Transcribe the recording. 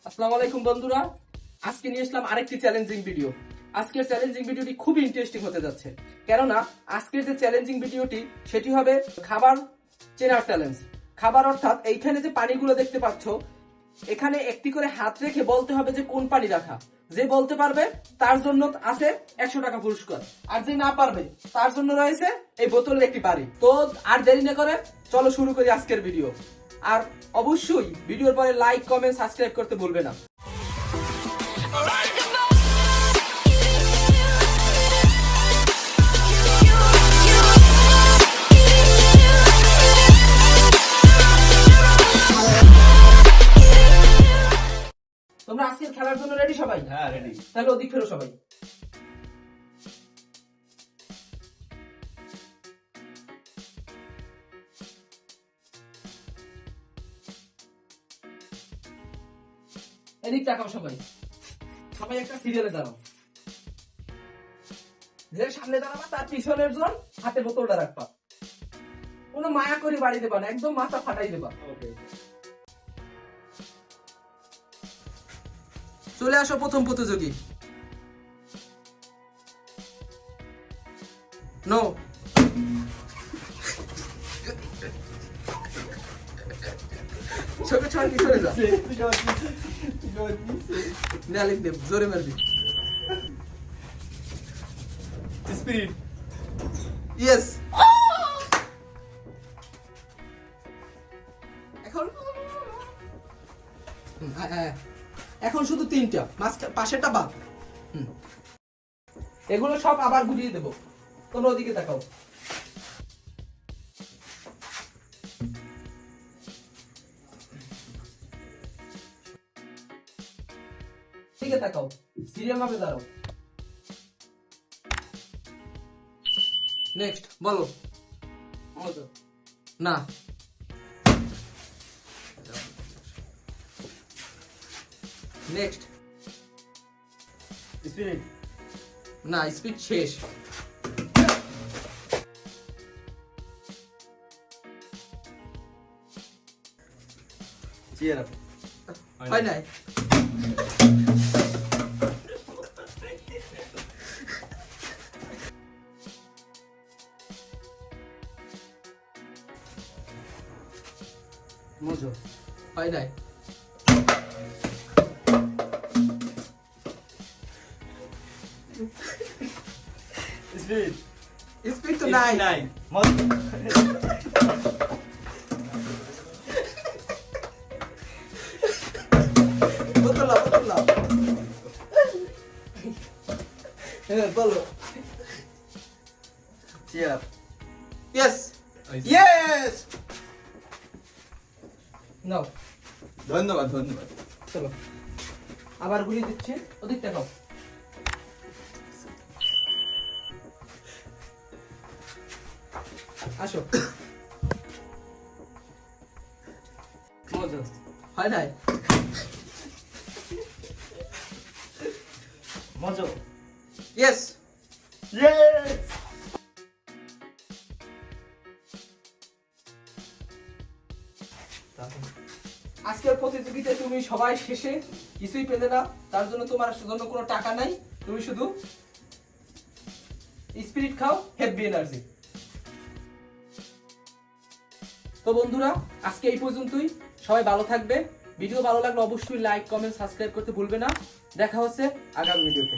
আসসালামু আলাইকুম বন্ধুরা, আজকে নিয়ে আসলাম আরেকটি চ্যালেঞ্জিং ভিডিও। আজকের চ্যালেঞ্জিং ভিডিওটি খুবই ইন্টারেস্টিং হতে যাচ্ছে, কেননা আজকের যে চ্যালেঞ্জিং ভিডিওটি সেটি হবে খাবার চেনার চ্যালেঞ্জ। খাবার অর্থাৎ এইখানে যে পানিগুলো দেখতে পাচ্ছ, এখানে একটি করে হাত রেখে বলতে হবে যে কোন পানি রাখা। যে বলতে পারবে তার জন্য আছে 100 টাকা পুরস্কার, আর যে না পারবে তার জন্য রয়েছে এই বোতলের একটি বাড়ি। তো আর দেরি না করে চলো শুরু করি আজকের ভিডিও। আর অবশ্যই ভিডিওর পরে লাইক, কমেন্ট, সাবস্ক্রাইব করতে ভুলবে না। তোমরা আজকের খেলার জন্য রেডি সবাই? হ্যাঁ, রেডি। তাহলে ওদিক ফেরো সবাই। এদিক তাকাও সবাই। সবাই একটা সিরিয়ালে দাঁড়াও। যে সামনে দাঁড়াবা তার পিছনের জন হাতে বোতলটা রাখবা। কোনো মায়া করে বাড়ি দেবা না, একদম মাথা ফাটাই দেবা। ওকে। চলে আসো প্রথম প্রতিযোগী। নো। ছোট ছোট কি সরে যা। নালিক দে, জোরে মারবি। স্পিরিট। ইয়েস। এখন এখন শুধু তিনটা, পাশেরটা বাদ। এগুলো সব আবার ঘুরিয়ে দেবো। তোমরা ওদিকে তাকাও। দিকে তাকাও, সিরিয়াল ভাবে দাঁড়াও। নেক্সট বলো। না, নেক্সট। স্পিরিট। না, স্পিড শেষ। Cheer up. হয় নাই। মজো হয় নাই। স্পিরিট। স্পিড তো নাই। নাই। বোতল নাও, বোতল নাও। হ্যাঁ বলো। Cheer up. ইয়েস। ইয়েস। নাও। ধন্যবাদ, ধন্যবাদ। চলো আবার ঘুরিয়ে দিচ্ছি, ওদিক দেখাও। আসো। মজা হয় নাই। মজো। ইয়েস। ইয়েস। আজকের প্রতিযোগিতায় তুমি সবাই শেষে কিছুই পেলে না, তার জন্য তোমার জন্য কোনো টাকা নাই। তুমি শুধু স্পিরিট খাও, হেভি এনার্জি। তো বন্ধুরা, আজকে এই পর্যন্তই। সবাই ভালো থাকবে। ভিডিও ভালো লাগলে অবশ্যই লাইক, কমেন্ট, সাবস্ক্রাইব করতে ভুলবে না। দেখা হচ্ছে আগামী ভিডিওতে।